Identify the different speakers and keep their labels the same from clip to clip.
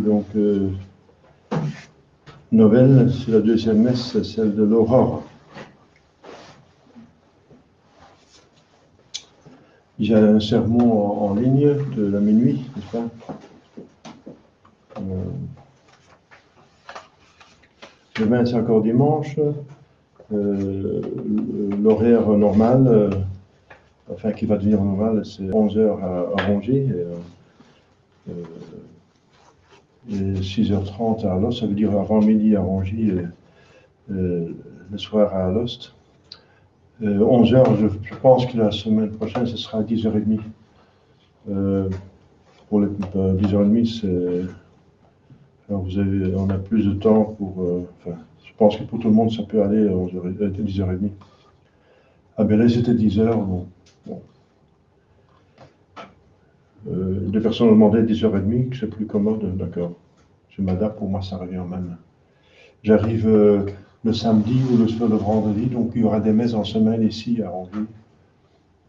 Speaker 1: donc Noël, c'est la deuxième messe, c'est celle de l'aurore. Il y a un sermon en ligne de la minuit, n'est-ce pas? Demain, c'est encore dimanche. L'horaire normal, enfin qui va devenir normal, c'est 11h à Rongier et 6h30 à Alost, ça veut dire avant midi à Rongier, le soir à Alost. 11h, je pense que la semaine prochaine, ce sera à 10h30. Pour les 10h30, c'est... Alors on a plus de temps pour... enfin, je pense que pour tout le monde, ça peut aller à 10h30. À Belay, c'était 10h. Bon. Des personnes ont demandé 10h30, que c'est plus commode, d'accord. Je m'adapte, pour moi, ça revient au même. J'arrive le samedi ou le vendredi, donc il y aura des messes en semaine ici à Rongier,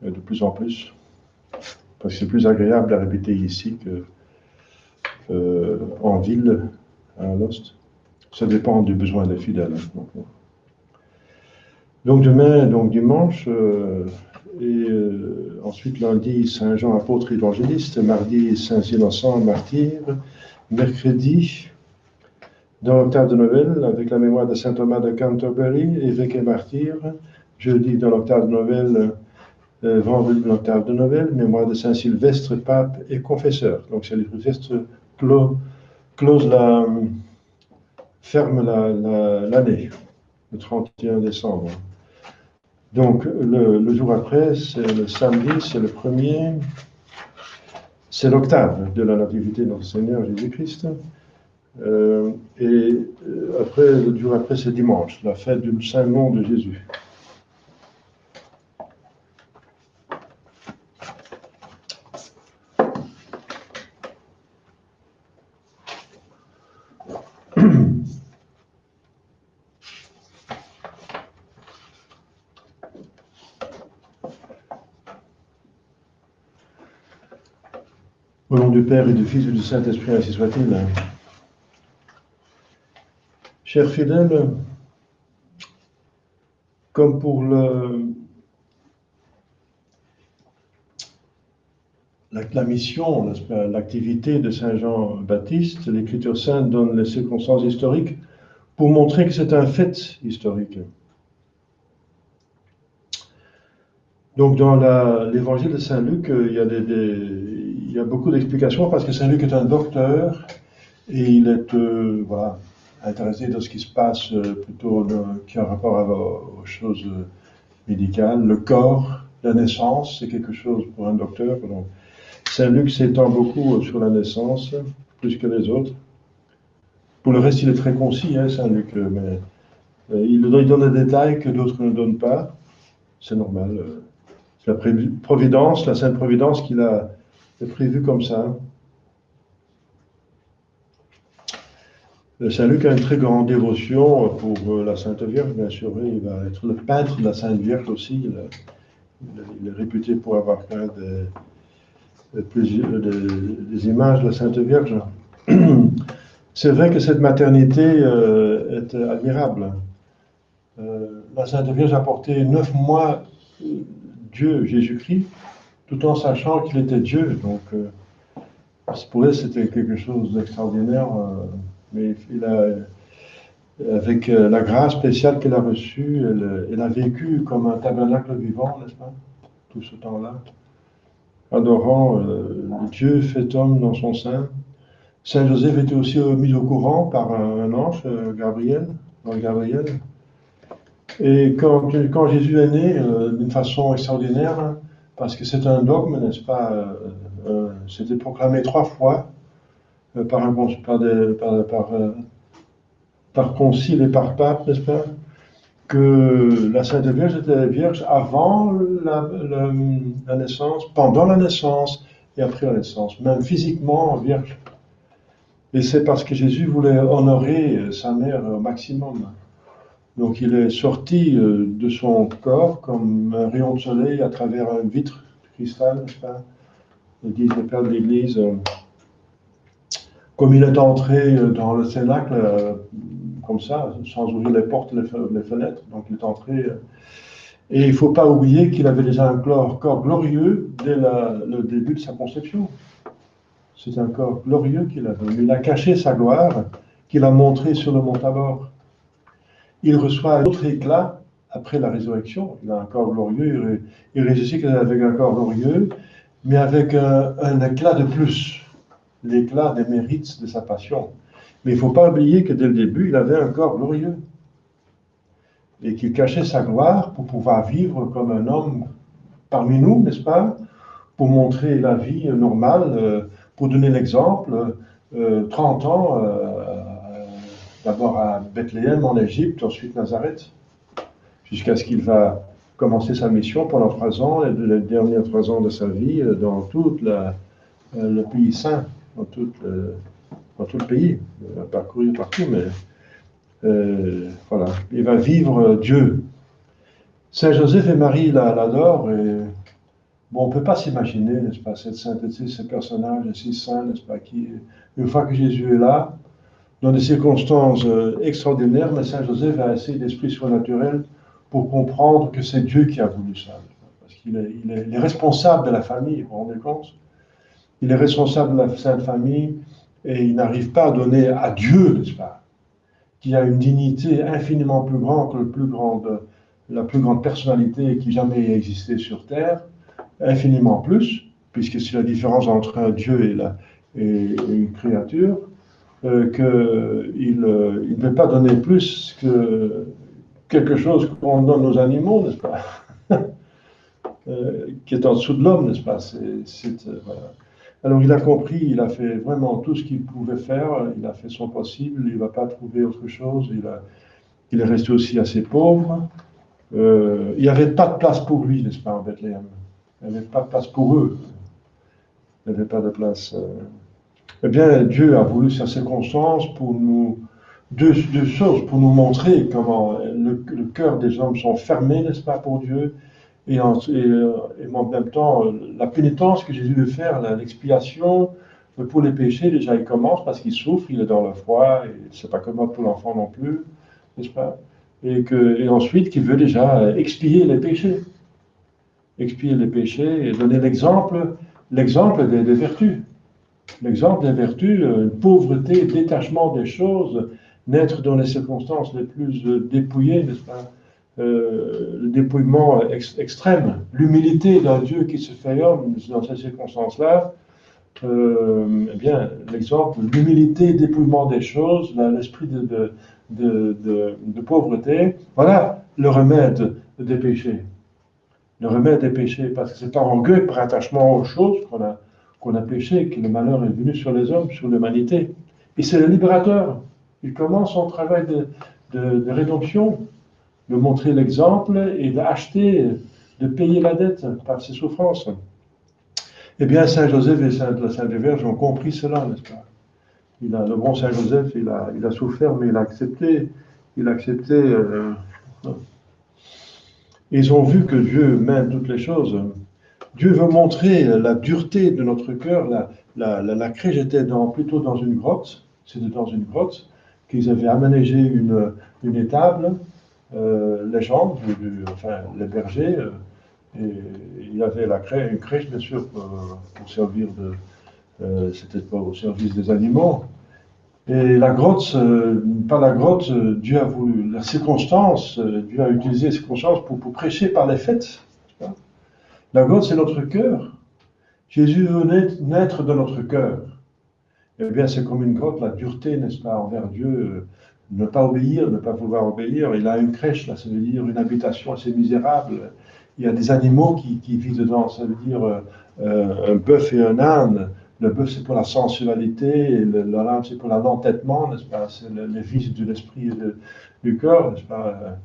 Speaker 1: de plus en plus. Parce que c'est plus agréable à répéter ici qu'en ville, à Alost. Ça dépend du besoin des fidèles. Donc demain, donc dimanche, ensuite lundi, Saint Jean apôtre évangéliste, mardi, Saint Innocent martyr, mercredi, dans l'octave de Noël, avec la mémoire de Saint Thomas de Canterbury, évêque et martyr, jeudi dans l'octave de Noël, vendredi dans l'octave de Noël, mémoire de Saint Sylvestre, pape et confesseur. Donc Saint Sylvestre ferme l'année, le 31 décembre. Donc le jour après, c'est le samedi, c'est le premier, c'est l'octave de la nativité de notre Seigneur Jésus-Christ. Après, le jour après, c'est dimanche, la fête du Saint-Nom de Jésus. Au nom du Père et du Fils et du Saint-Esprit, ainsi soit-il. Chers fidèles, comme pour la mission, l'activité de Saint Jean-Baptiste, l'Écriture sainte donne les circonstances historiques pour montrer que c'est un fait historique. Donc dans l'évangile de Saint Luc, il y a beaucoup d'explications parce que Saint Luc est un docteur et il est intéressé dans ce qui se passe plutôt qui a rapport aux choses médicales, le corps, la naissance, c'est quelque chose pour un docteur. Donc, Saint Luc s'étend beaucoup sur la naissance, plus que les autres. Pour le reste, il est très concis, Saint Luc, mais il donne des détails que d'autres ne donnent pas. C'est normal. C'est la providence, la Sainte Providence qu'il a prévue comme ça. Saint Luc a une très grande dévotion pour la Sainte Vierge, bien sûr. Il va être le peintre de la Sainte Vierge aussi. Il est réputé pour avoir peint des images de la Sainte Vierge. C'est vrai que cette maternité est admirable. La Sainte Vierge a porté 9 mois Dieu, Jésus-Christ, tout en sachant qu'il était Dieu. Donc, pour elle, c'était quelque chose d'extraordinaire. Mais avec la grâce spéciale qu'elle a reçue, elle a vécu comme un tabernacle vivant, n'est-ce pas, tout ce temps-là, adorant Dieu fait homme dans son sein. Saint Joseph était aussi mis au courant par un ange, Gabriel. Et quand Jésus est né, d'une façon extraordinaire, parce que c'est un dogme, n'est-ce pas, c'était proclamé 3 fois par concile et par pape, n'est-ce pas, que la Sainte Vierge était vierge avant la naissance, pendant la naissance et après la naissance, même physiquement vierge. Et c'est parce que Jésus voulait honorer sa mère au maximum. Donc il est sorti de son corps comme un rayon de soleil à travers une vitre de cristal, n'est-ce pas? Disent les pères de l'Église. Comme il est entré dans le cénacle, comme ça, sans ouvrir les portes, les fenêtres, donc il est entré. Et il ne faut pas oublier qu'il avait déjà un corps glorieux dès le début de sa conception. C'est un corps glorieux qu'il avait. Il a caché sa gloire qu'il a montré sur le mont Tabor. Il reçoit un autre éclat après la résurrection. Il a un corps glorieux, il ressuscite avec un corps glorieux, mais avec un éclat de plus, l'éclat des mérites de sa passion. Mais il ne faut pas oublier que dès le début, il avait un corps glorieux et qu'il cachait sa gloire pour pouvoir vivre comme un homme parmi nous, n'est-ce pas? Pour montrer la vie normale, pour donner l'exemple. 30 ans, d'abord à Bethléem en Égypte, ensuite Nazareth, jusqu'à ce qu'il va commencer sa mission pendant 3 ans, et les derniers 3 ans de sa vie dans tout le pays saint, dans tout le pays. Il va parcourir partout, mais voilà, il va vivre Dieu. Saint Joseph et Marie l'adorent, et bon, on ne peut pas s'imaginer, n'est-ce pas, cette sainteté, ces personnages si saints, n'est-ce pas, qui, une fois que Jésus est là, dans des circonstances extraordinaires, mais Saint Joseph a assez d'esprit surnaturel pour comprendre que c'est Dieu qui a voulu ça. Parce qu'il est responsable de la famille, vous vous rendez compte? Il est responsable de la Sainte Famille et il n'arrive pas à donner à Dieu, n'est-ce pas, qui a une dignité infiniment plus grande que la plus grande personnalité qui jamais ait existé sur Terre, infiniment plus, puisque c'est la différence entre un Dieu et une créature, qu'il ne peut pas donner plus que quelque chose qu'on donne aux animaux, n'est-ce pas? Qui est en dessous de l'homme, n'est-ce pas? Voilà. Alors il a compris, il a fait vraiment tout ce qu'il pouvait faire, il a fait son possible, il ne va pas trouver autre chose, il est resté aussi assez pauvre. Il n'y avait pas de place pour lui, n'est-ce pas, en Bethléem? Il n'y avait pas de place pour eux. Il n'y avait pas de place. Eh bien, Dieu a voulu ces circonstances pour nous, deux choses, pour nous montrer comment le cœur des hommes sont fermés, n'est-ce pas, pour Dieu, et en même temps, la pénitence que Jésus veut faire, l'expiation pour les péchés, déjà il commence parce qu'il souffre, il est dans le froid, et c'est pas commode pour l'enfant non plus, n'est-ce pas? Et ensuite qu'il veut déjà expier les péchés et donner l'exemple des vertus. L'exemple des vertus, pauvreté, détachement des choses, naître dans les circonstances les plus dépouillées, n'est-ce pas? Le dépouillement extrême, l'humilité d'un Dieu qui se fait homme dans ces circonstances-là, eh bien, l'exemple, l'humilité, dépouillement des choses, l'esprit de pauvreté, voilà le remède des péchés. Le remède des péchés, parce que c'est par orgueil, par attachement aux choses qu'on a péché, que le malheur est venu sur les hommes, sur l'humanité. Et c'est le libérateur. Il commence son travail de rédemption, de montrer l'exemple et d'acheter, de payer la dette par ses souffrances. Eh bien, Saint Joseph et la Sainte Vierge ont compris cela, n'est-ce pas? Le bon Saint Joseph, il a souffert, mais il a accepté. Il a accepté. Ils ont vu que Dieu mène toutes les choses. Dieu veut montrer la dureté de notre cœur. La crèche était plutôt dans une grotte. C'était dans une grotte qu'ils avaient aménagé une étable. Les gens, enfin les bergers, et il y avait une crèche bien sûr pour servir c'était pas au service des animaux. Et la grotte, pas la grotte, Dieu a voulu, la circonstance, Dieu a utilisé les circonstances pour prêcher par les fêtes. La grotte, c'est notre cœur. Jésus veut naître dans notre cœur. Eh bien, c'est comme une grotte, la dureté, n'est-ce pas, envers Dieu, ne pas obéir, ne pas vouloir obéir. Il a une crèche, là, ça veut dire une habitation assez misérable. Il y a des animaux qui vivent dedans, ça veut dire un bœuf et un âne. Le bœuf, c'est pour la sensualité, et l'âne, c'est pour l'entêtement, n'est-ce pas? C'est les vices de l'esprit et du corps, n'est-ce pas?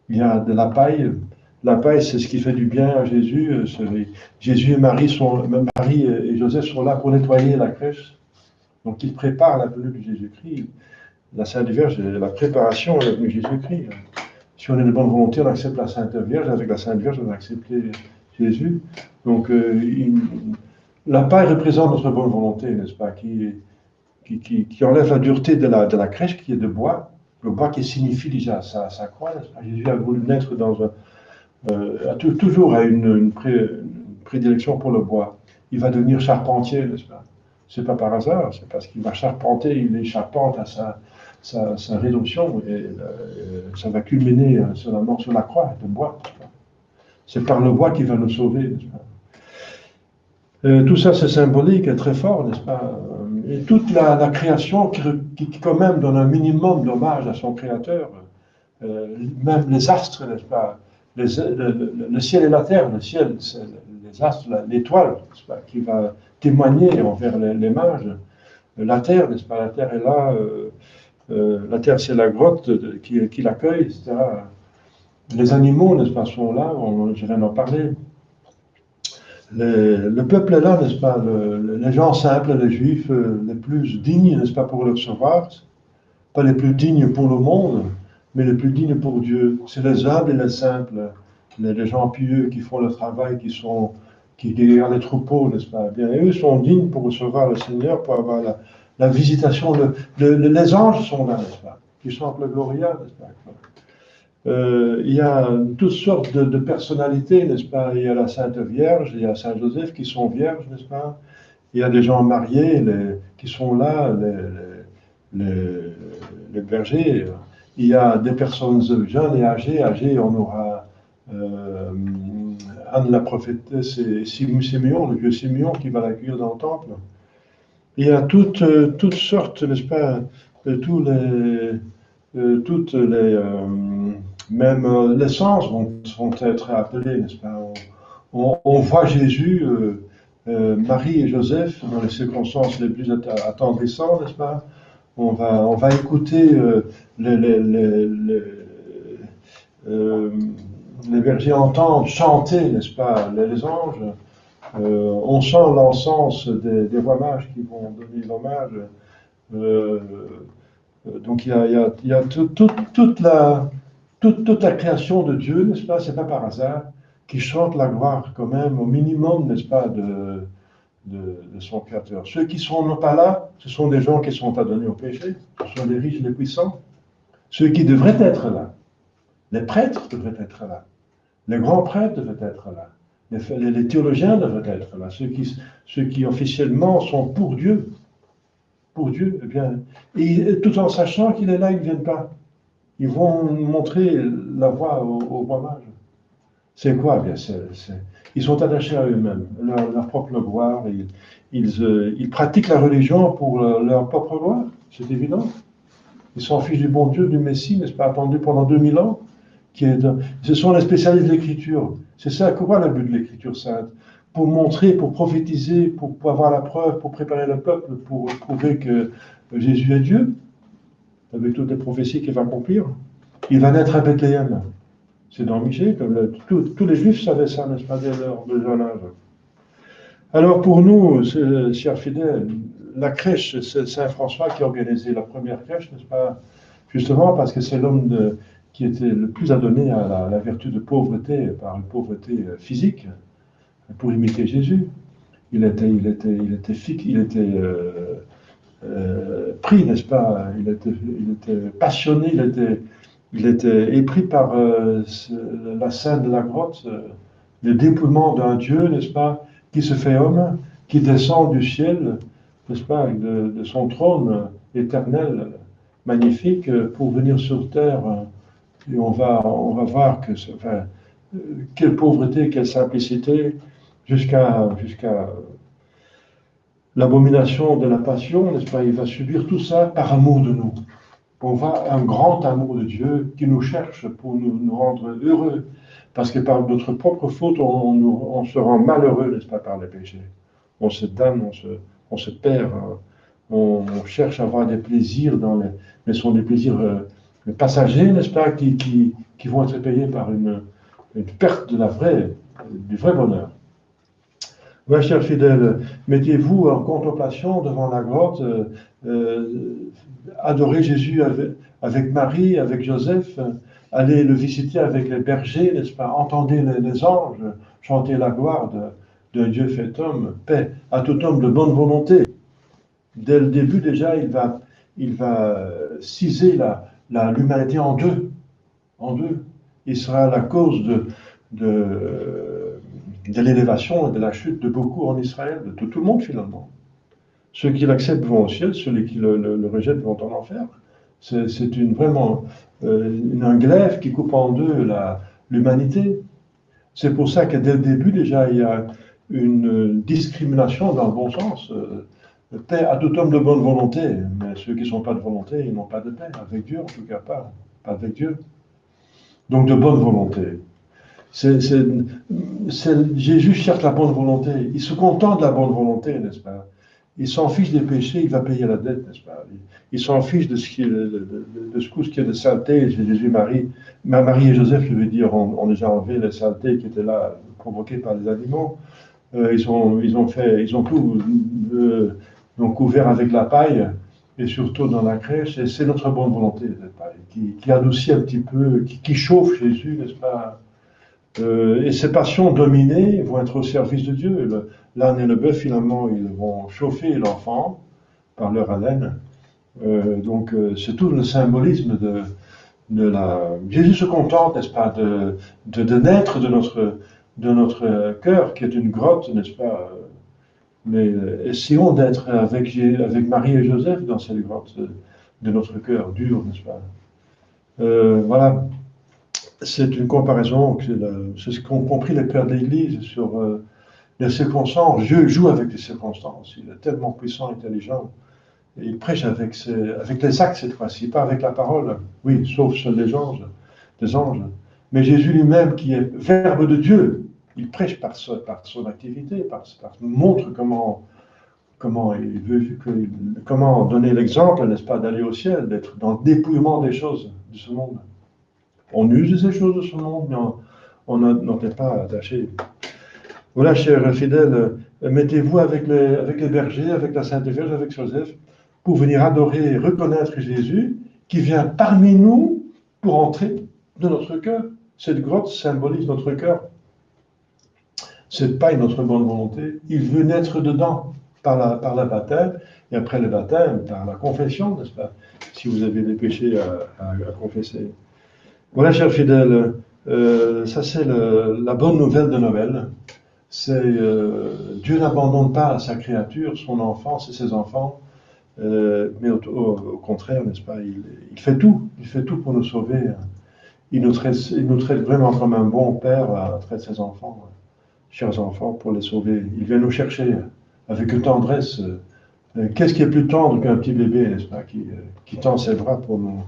Speaker 1: Il y a de la paille. La paille, c'est ce qui fait du bien à Jésus. Jésus et Marie et Joseph sont là pour nettoyer la crèche. Donc, ils préparent la venue de Jésus-Christ. La Sainte Vierge, c'est la préparation de la venue de Jésus-Christ. Si on est de bonne volonté, on accepte la Sainte Vierge. Avec la Sainte Vierge, on a accepté Jésus. Donc, la paille représente notre bonne volonté, n'est-ce pas, qui qui enlève la dureté de la crèche qui est de bois, le bois qui signifie déjà sa croix. Jésus a voulu naître dans un, toujours a une prédilection pour le bois. Il va devenir charpentier, n'est-ce pas? C'est pas par hasard, c'est parce qu'il va charpenter, il charpente à sa rédemption et ça va culminer sur la mort sur la croix de bois. C'est par le bois qu'il va nous sauver, n'est-ce pas? Tout ça, c'est symbolique et très fort, n'est-ce pas? Et toute la création qui quand même donne un minimum d'hommage à son créateur, même les astres, n'est-ce pas? Le ciel et la terre, le ciel, c'est les astres, l'étoile, n'est-ce pas? Qui va témoigner envers les mages. La terre, n'est-ce pas? La terre est là, la terre c'est la grotte qui l'accueille, etc. Les animaux, n'est-ce pas, sont là, je viens d'en parler. Le peuple est là, n'est-ce pas, les gens simples, les juifs, les plus dignes, n'est-ce pas, pour le recevoir, pas les plus dignes pour le monde, mais les plus dignes pour Dieu. C'est les humbles et les simples, les gens pieux qui font le travail, qui gardent les troupeaux, n'est-ce pas, bien, et eux sont dignes pour recevoir le Seigneur, pour avoir la visitation. Les anges sont là, n'est-ce pas, qui chantent le Gloria, n'est-ce pas. Il y a toutes sortes de personnalités, n'est-ce pas? Il y a la Sainte Vierge, il y a Saint Joseph qui sont vierges, n'est-ce pas? Il y a des gens mariés qui sont là, les bergers. Il y a des personnes jeunes et âgées. On aura Anne la prophétesse et Simeon, le vieux Simeon qui va l'accueillir dans le temple. Il y a toutes sortes, n'est-ce pas? Toutes les même les sens vont être appelés, n'est-ce pas? On voit Jésus, Marie et Joseph dans les circonstances les plus attendrissantes, n'est-ce pas? On va écouter les bergers entendre chanter, n'est-ce pas, les anges. On sent l'encens des rois mages qui vont donner l'hommage. Donc il y a toute la création de Dieu, n'est-ce pas, c'est pas par hasard, qui chante la gloire quand même au minimum, n'est-ce pas, de son Créateur. Ceux qui sont pas là, ce sont des gens qui sont adonnés au péché, ce sont les riches, les puissants. Ceux qui devraient être là, les prêtres devraient être là, les grands prêtres devraient être là, les théologiens devraient être là, ceux qui officiellement sont pour Dieu, eh bien, et tout en sachant qu'il est là, ils ne viennent pas. Ils vont montrer la voie aux rois mages. C'est quoi? Bien, ils sont attachés à eux-mêmes, leur propre gloire. Ils pratiquent la religion pour leur propre gloire, c'est évident. Ils s'en fichent du bon Dieu, du Messie, n'est-ce pas, attendu pendant 2000 ans. Ce sont les spécialistes de l'Écriture. C'est ça, quoi le but de l'Écriture sainte? Pour montrer, pour prophétiser, pour avoir la preuve, pour préparer le peuple, pour prouver que Jésus est Dieu, avec toutes les prophéties qu'il va accomplir. Il va naître à Bethléem. C'est dans Michée, tous les Juifs savaient ça, n'est-ce pas, dès leur jeune âge. Alors pour nous, chers fidèles, la crèche, c'est Saint François qui a organisé la première crèche, n'est-ce pas? Justement parce que c'est l'homme qui était le plus adonné à la vertu de pauvreté, par une pauvreté physique, pour imiter Jésus. Il était pris, n'est-ce pas? Il était passionné, il était épris par la scène de la grotte, le dépouillement d'un Dieu, n'est-ce pas, qui se fait homme, qui descend du ciel, n'est-ce pas, de son trône éternel, magnifique, pour venir sur terre. Et on va voir que, quelle pauvreté, quelle simplicité, jusqu'à l'abomination de la passion, n'est-ce pas, il va subir tout ça par amour de nous. On voit un grand amour de Dieu qui nous cherche pour nous rendre heureux. Parce que par notre propre faute, on se rend malheureux, n'est-ce pas, par les péchés. On se damne, on se perd, on cherche à avoir des plaisirs, mais ce sont des plaisirs passagers, n'est-ce pas, qui vont être payés par une perte du vrai bonheur. Oui, chers fidèles, mettez-vous en contemplation devant la grotte, adorez Jésus avec Marie, avec Joseph, allez le visiter avec les bergers, n'est-ce pas? Entendez les anges chanter la gloire d'un Dieu fait homme, paix à tout homme de bonne volonté. Dès le début, déjà, il va sciser l'humanité en deux. En deux. Il sera la cause de l'élévation et de la chute de beaucoup en Israël, de tout le monde finalement. Ceux qui l'acceptent vont au ciel, ceux qui le rejettent vont en enfer. C'est vraiment un glaive qui coupe en deux l'humanité. C'est pour ça que dès le début, déjà, il y a une discrimination dans le bon sens. Paix à tout homme de bonne volonté, mais ceux qui ne sont pas de volonté, ils n'ont pas de paix. Avec Dieu, en tout cas, pas avec Dieu. Donc, de bonne volonté. Jésus cherche la bonne volonté. Il se contente de la bonne volonté, n'est-ce pas? Il s'en fiche des péchés, il va payer la dette, n'est-ce pas? Il s'en fiche de ce qui est de saleté. Marie et Joseph, je veux dire, ont déjà enlevé les saletés qui étaient là, provoquées par les animaux. Ils ont tout donc couvert avec la paille, et surtout dans la crèche. Et c'est notre bonne volonté, cette paille, qui adoucit un petit peu, qui chauffe Jésus, n'est-ce pas? Et ces passions dominées vont être au service de Dieu. L'âne et le bœuf, finalement, ils vont chauffer l'enfant par leur haleine. Donc, c'est tout le symbolisme de la... Jésus se contente, n'est-ce pas, de naître de notre cœur, qui est une grotte, n'est-ce pas? Mais essayons d'être avec Marie et Joseph dans cette grotte de notre cœur dur, n'est-ce pas? Voilà. C'est une comparaison, c'est ce qu'ont compris les pères de l'Église sur les circonstances. Dieu joue avec les circonstances. Il est tellement puissant, intelligent. Et il prêche avec les actes cette fois-ci, pas avec la parole. Oui, sauf ceux des anges. Mais Jésus lui-même, qui est Verbe de Dieu, il prêche par son activité, montre comment donner l'exemple, n'est-ce pas, d'aller au ciel, d'être dans le dépouillement des choses de ce monde. On use ces choses de ce monde, mais on n'en est pas attaché. Voilà, chers fidèles, mettez-vous avec les bergers, avec la Sainte Vierge, avec Joseph, pour venir adorer et reconnaître Jésus, qui vient parmi nous pour entrer dans notre cœur. Cette grotte symbolise notre cœur. Cette paille, notre bonne volonté. Il veut naître dedans par la baptême, et après le baptême, par la confession, n'est-ce pas? Si vous avez des péchés à confesser. Voilà, chers fidèles, ça c'est la bonne nouvelle de Noël. C'est Dieu n'abandonne pas sa créature, son enfance et ses enfants, mais au contraire, n'est-ce pas, il fait tout pour nous sauver. Il nous traite vraiment comme un bon père traite ses enfants, chers enfants, pour les sauver. Il vient nous chercher avec tendresse. Qu'est-ce qui est plus tendre qu'un petit bébé, n'est-ce pas, qui tend ses bras pour nous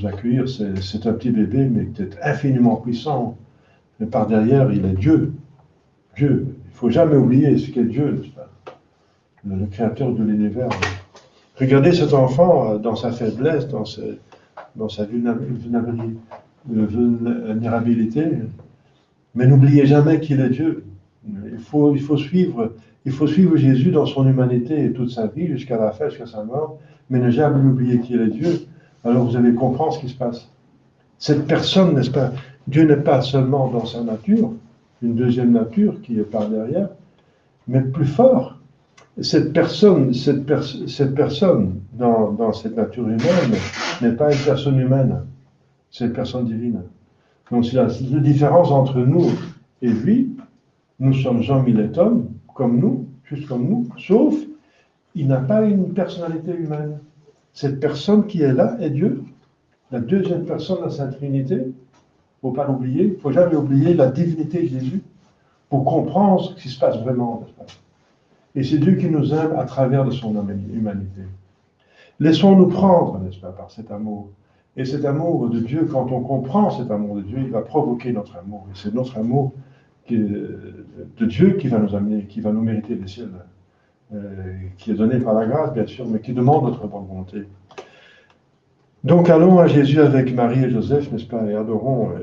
Speaker 1: accueillir? C'est un petit bébé, mais peut-être infiniment puissant. Mais par derrière, il est Dieu. Dieu. Il ne faut jamais oublier ce qu'est Dieu, n'est-ce pas? Le créateur de l'univers. Regardez cet enfant dans sa faiblesse, dans sa vulnérabilité. Mais n'oubliez jamais qu'il est Dieu. Il faut suivre Jésus dans son humanité toute sa vie, jusqu'à la fin, jusqu'à sa mort, mais ne jamais oublier qu'il est Dieu. Alors vous allez comprendre ce qui se passe. Cette personne, n'est-ce pas, Dieu n'est pas seulement dans sa nature, une deuxième nature qui est par derrière, mais plus fort. Cette personne dans cette nature humaine n'est pas une personne humaine, c'est une personne divine. Donc c'est la différence entre nous et lui. Nous sommes hommes, il est homme, comme nous, juste comme nous, sauf il n'a pas une personnalité humaine. Cette personne qui est là est Dieu, la deuxième personne de la Sainte Trinité. Il ne faut pas l'oublier, il ne faut jamais oublier la divinité de Jésus pour comprendre ce qui se passe vraiment. Et c'est Dieu qui nous aime à travers de son humanité. Laissons-nous prendre, n'est-ce pas, par cet amour. Et cet amour de Dieu, quand on comprend cet amour de Dieu, il va provoquer notre amour. Et c'est notre amour de Dieu qui va nous amener, qui va nous mériter le ciel. Qui est donné par la grâce, bien sûr, mais qui demande notre bonne volonté. Donc allons à Jésus avec Marie et Joseph, n'est-ce pas, et adorons,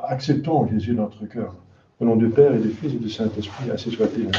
Speaker 1: acceptons Jésus dans notre cœur. Au nom du Père et du Fils et du Saint-Esprit, ainsi soit-il.